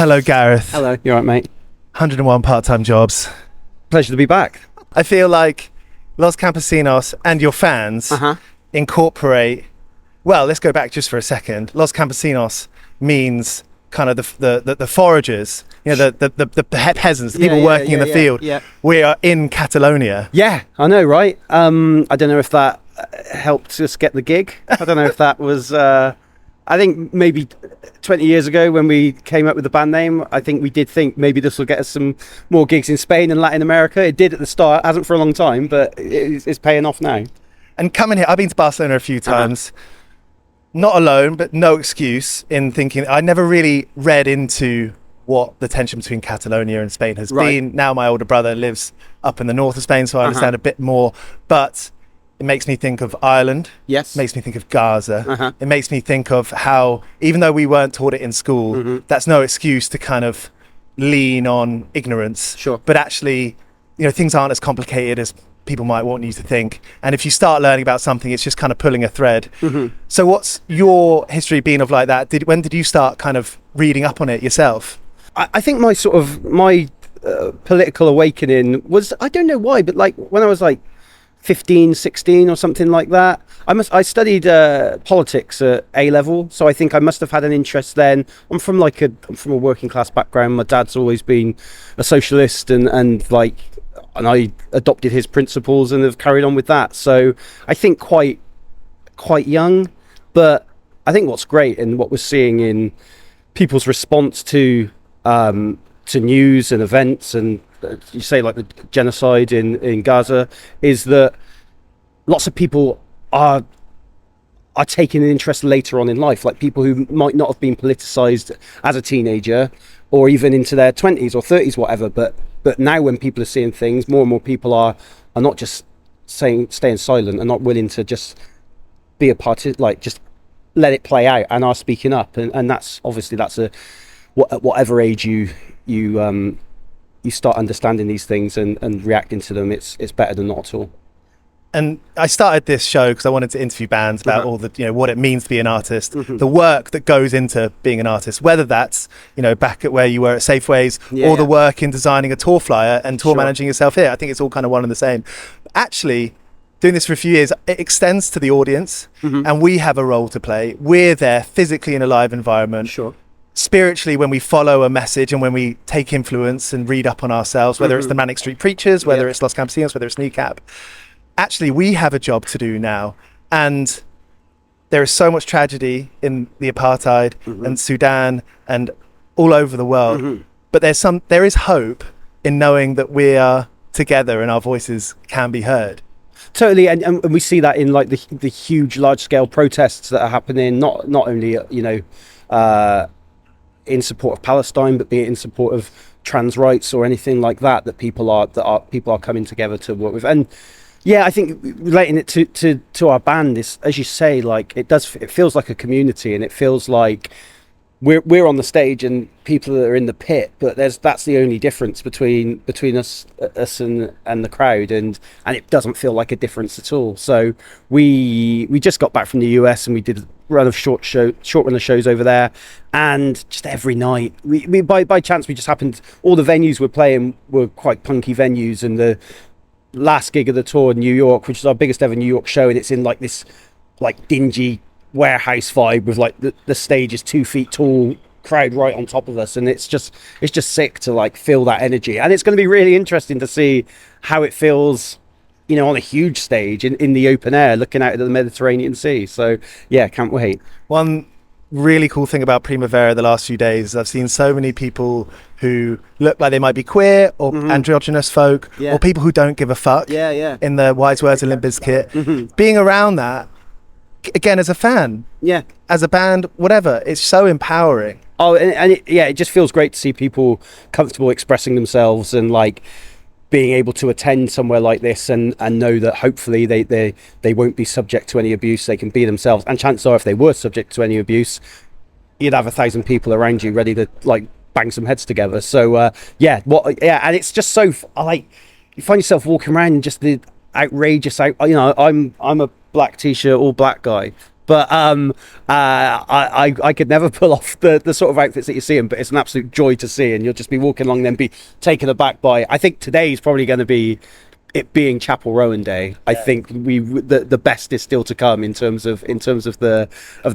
Hello, Gareth. Hello, you all right, mate? 101 part-time jobs. Pleasure to be back. I feel like Los Campesinos and your fans incorporate... Well, let's go back just for a second. Los Campesinos means kind of the foragers, you know, the peasants, the people working in the field. Yeah. We are in Catalonia. Yeah, I know, right? I don't know if that helped us get the gig. I don't know if that was... I think maybe 20 years ago when we came up with the band name, I think we did think maybe this will get us some more gigs in Spain and Latin America. It did at the start, hasn't for a long time, but it's paying off now. And coming here, I've been to Barcelona a few times. Not alone, but no excuse in thinking. I never really read into what the tension between Catalonia and Spain has been. Now my older brother lives up in the north of Spain, so I understand a bit more. But it makes me think of Ireland. Yes. It makes me think of Gaza. It makes me think of how, even though we weren't taught it in school, that's no excuse to kind of lean on ignorance. Sure. But actually, you know, things aren't as complicated as people might want you to think. And if you start learning about something, it's just kind of pulling a thread. So what's your history been of like that? When did you start kind of reading up on it yourself? I think my political awakening was, I don't know why, but like when I was like 15, 16 or something like that. I studied politics at A level, so I think I must have had an interest then. I'm from a working class background. My dad's always been a socialist and I adopted his principles and have carried on with that. So I think quite young, but I think what's great and what we're seeing in people's response to news and events and you say like the genocide in Gaza is that lots of people are taking an interest later on in life, like people who might not have been politicized as a teenager or even into their 20s or 30s, whatever. But now when people are seeing things, more and more people are not just staying silent and not willing to just be a part of, like, just let it play out and are speaking up. And that's obviously at whatever age you start understanding these things and reacting to them, it's better than not at all. And I started this show because I wanted to interview bands about all the, you know, what it means to be an artist, the work that goes into being an artist, whether that's, you know, back at where you were at Safeways or the work in designing a tour flyer and tour managing yourself here. I think it's all kind of one and the same. Actually, doing this for a few years, it extends to the audience and we have a role to play. We're there physically in a live environment. Spiritually, when we follow a message and when we take influence and read up on ourselves, whether it's the Manic Street Preachers, whether it's Los Campesinos, whether it's Kneecap, actually we have a job to do now. And there is so much tragedy in the apartheid and Sudan and all over the world. But there is hope in knowing that we are together and our voices can be heard. Totally, and we see that in like the huge, large-scale protests that are happening, not only in support of Palestine, but be it in support of trans rights or anything like that people are coming together to work with. And yeah, I think relating it to our band is, as you say, like it feels like a community, and it feels like we're on the stage and people are in the pit, but that's the only difference between us and the crowd, and it doesn't feel like a difference at all. So we just got back from the US and we did a run of short run of shows over there, and just every night we by chance we just happened, all the venues we're playing were quite punky venues, and the last gig of the tour in New York, which is our biggest ever New York show, and it's in like this like dingy warehouse vibe with like the stage is 2 feet tall, crowd right on top of us, and it's just sick to like feel that energy. And it's going to be really interesting to see how it feels, you know, on a huge stage in the open air looking out at the Mediterranean Sea. So yeah, can't wait. One really cool thing about Primavera the last few days, I've seen so many people who look like they might be queer or androgynous folk or people who don't give a fuck in the wise words of Limp Bizkit. Being around that, again, as a fan, as a band, whatever, it's so empowering. It just feels great to see people comfortable expressing themselves and like being able to attend somewhere like this and know that hopefully they won't be subject to any abuse. They can be themselves, and chances are if they were subject to any abuse, you'd have 1,000 people around you ready to like bang some heads together. So and it's just so like you find yourself walking around and just the outrageous I'm a black t-shirt, all black guy, But I could never pull off the sort of outfits that you're seeing, but it's an absolute joy to see, and you'll just be walking along and be taken aback by, I think today's probably going to be it being Chapel Rowan Day. I think the best is still to come in terms of the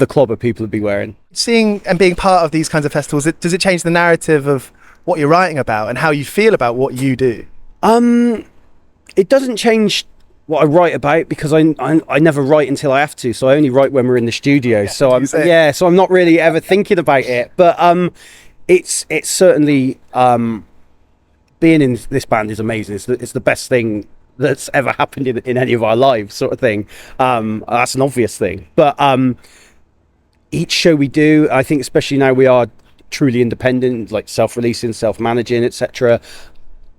clobber people would be wearing. Seeing and being part of these kinds of festivals, does it change the narrative of what you're writing about and how you feel about what you do? It doesn't change what I write about, because I never write until I have to, so I only write when we're in the studio. So I'm not really ever thinking about it. But it's certainly being in this band is amazing. It's the best thing that's ever happened in any of our lives, sort of thing. That's an obvious thing. But each show we do, I think, especially now we are truly independent, like self-releasing, self-managing, etc.,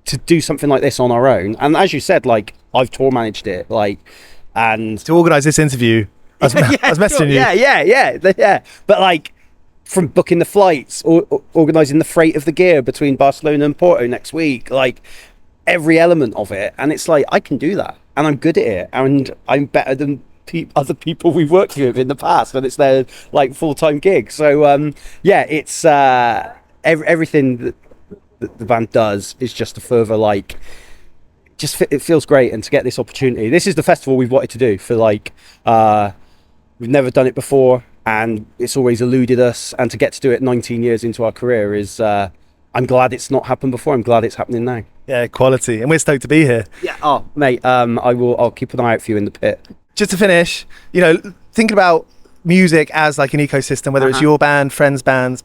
to do something like this on our own. And as you said, like, I've tour managed it, like, and to organise this interview, I was messaging you. Yeah. But like, from booking the flights, or organising the freight of the gear between Barcelona and Porto next week, like every element of it, and it's like, I can do that, and I'm good at it, and I'm better than other people we've worked with in the past, and it's their like full-time gig. So it's everything that the band does is just a further, like, it feels great. And to get this opportunity, this is the festival we've wanted to do for, like, we've never done it before, and it's always eluded us, and to get to do it 19 years into our career is I'm glad it's not happened before. I'm glad it's happening now. Yeah, quality, and we're stoked to be here. Yeah. Oh mate, I'll keep an eye out for you in the pit. Just to finish, thinking about music as like an ecosystem, whether it's your band, friends bands,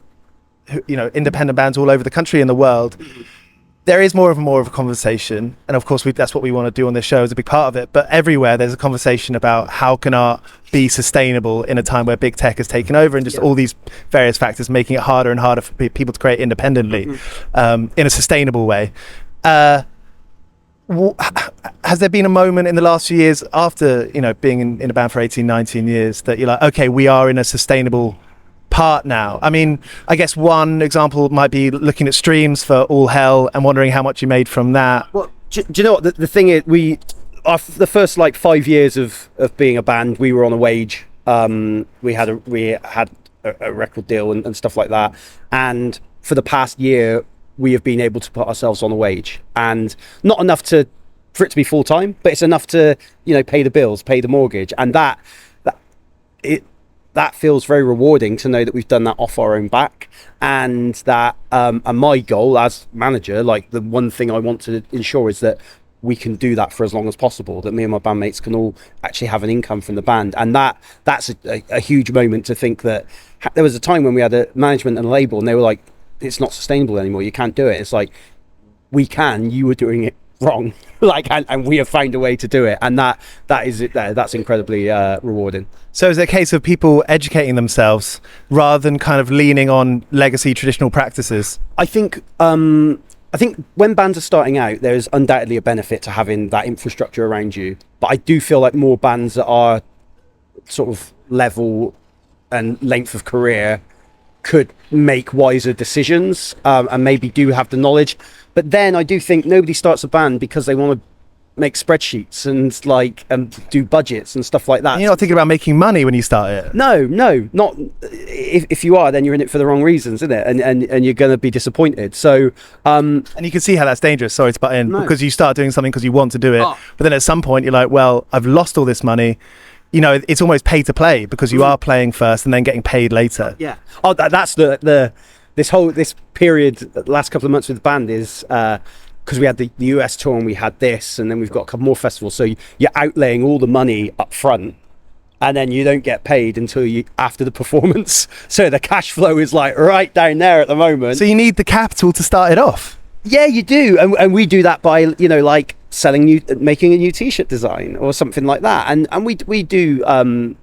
independent bands all over the country and the world, there is more of a conversation, and of course that's what we want to do on this show, is a big part of it. But everywhere there's a conversation about how can art be sustainable in a time where big tech has taken over, and just all these various factors making it harder and harder for people to create independently in a sustainable way. Has there been a moment in the last few years, after being in a band for 18-19 years, that you're like, okay, we are in a sustainable part now? I mean, I guess one example might be looking at streams for All Hell and wondering how much you made from that. Well, do you know what the thing is? The first like 5 years of being a band, we were on a wage. We had a record deal and stuff like that, and for the past year we have been able to put ourselves on a wage, and not enough for it to be full time, but it's enough to pay the bills, pay the mortgage, and that feels very rewarding to know that we've done that off our own back, and that and my goal as manager, like, the one thing I want to ensure is that we can do that for as long as possible, that me and my bandmates can all actually have an income from the band. And that's a huge moment, to think that there was a time when we had a management and a label, and they were like, it's not sustainable anymore, you can't do it. It's like, you were doing it wrong, like, and we have found a way to do it, and that's incredibly rewarding. So is it a case of people educating themselves rather than kind of leaning on legacy traditional practices? I think when bands are starting out, there's undoubtedly a benefit to having that infrastructure around you, but I do feel like more bands that are sort of level and length of career could make wiser decisions, and maybe do have the knowledge. But then I do think nobody starts a band because they want to make spreadsheets and do budgets and stuff like that. You're not thinking about making money when you start it. No, not if you are, then you're in it for the wrong reasons, isn't it? And you're going to be disappointed. So and you can see how that's dangerous. Sorry to butt in, because you start doing something because you want to do it, but then at some point you're like, well, I've lost all this money. It's almost pay to play, because you are playing first and then getting paid later. Yeah. Oh, that's this period, the last couple of months with the band is because we had the US tour, and we had this, and then we've got a couple more festivals. So you're outlaying all the money up front, and then you don't get paid until after the performance. So the cash flow is like right down there at the moment. So you need the capital to start it off. Yeah, you do, and we do that by like making a new t-shirt design or something like that, and we do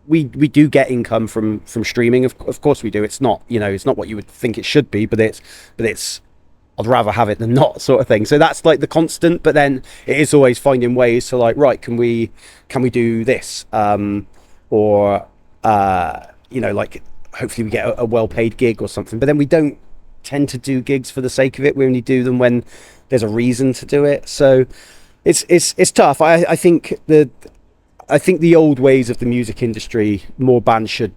we do get income from streaming. Of course we do. It's not it's not what you would think it should be, but it's I'd rather have it than not, sort of thing. So that's like the constant. But then it is always finding ways to, like, right, can we do this, or like, hopefully we get a well-paid gig or something. But then we don't tend to do gigs for the sake of it. We only do them when there's a reason to do it. So it's tough. I think I think the old ways of the music industry, more bands should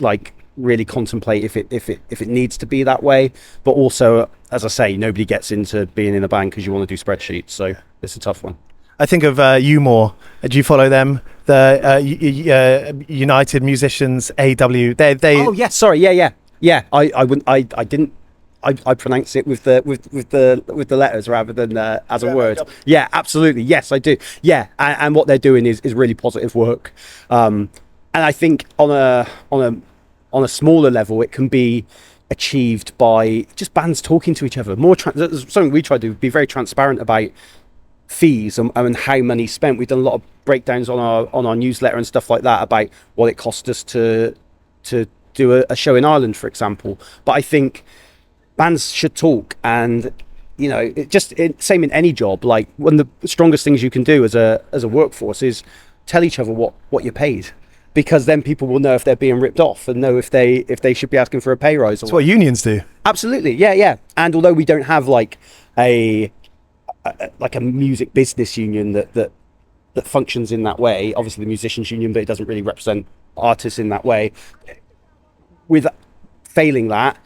like really contemplate if it needs to be that way. But also, as I say, nobody gets into being in a band because you want to do spreadsheets. So it's a tough one. I think of UMore. Do you follow them? The United Musicians AW. They. Oh yes, sorry, yeah. I wouldn't. I didn't. I pronounce it with the letters rather than as a word. Yeah, absolutely. Yes, I do. Yeah, and what they're doing is really positive work. And I think on a smaller level, it can be achieved by just bands talking to each other. Something we try to do, be very transparent about fees and how money's spent. We've done a lot of breakdowns on our newsletter and stuff like that about what it cost us to do a show in Ireland, for example. But I think bands should talk, and same in any job. Like, one of the strongest things you can do as a workforce is tell each other what you're paid, because then people will know if they're being ripped off and know if they should be asking for a pay rise. That's what unions do. Absolutely, yeah. And although we don't have like a music business union that functions in that way, obviously the musicians union, but it doesn't really represent artists in that way. With failing that,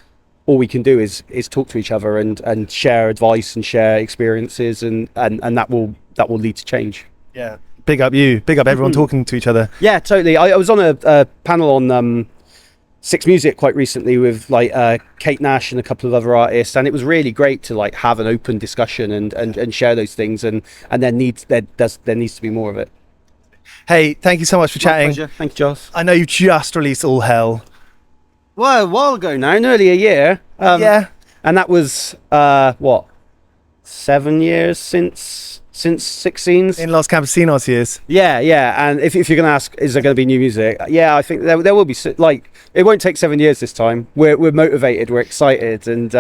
all we can do is talk to each other and share advice and share experiences, and that will lead to change. Yeah, big up you, big up everyone talking to each other. Yeah, totally. I was on a panel on Six Music quite recently with Kate Nash and a couple of other artists, and it was really great to like have an open discussion and share those things, and there needs to be more of it. Hey, thank you so much for chatting. My pleasure. Thank you, Joss. I know you just released All Hell. Well, a while ago now, nearly a year. Yeah. And that was 7 years since Six Scenes. In Los Campesinos years. Yeah. And if you're going to ask, is there going to be new music? Yeah, I think there will be. Like, it won't take 7 years this time. We're motivated, we're excited, and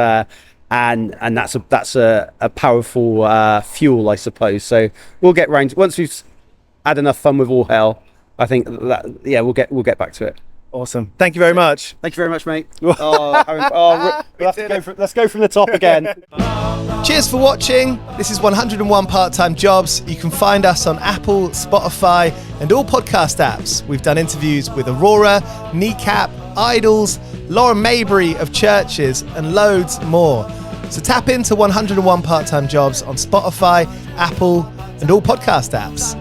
that's a powerful fuel, I suppose. So we'll get round once we've had enough fun with All Hell. I think that we'll get back to it. Awesome. Thank you very much. Thank you very much, mate. Let's go from the top again. Cheers for watching. This is 101 Part-Time Jobs. You can find us on Apple, Spotify, and all podcast apps. We've done interviews with Aurora, Kneecap, Idols, Lauren Maybury of Churches, and loads more. So tap into 101 Part-Time Jobs on Spotify, Apple, and all podcast apps.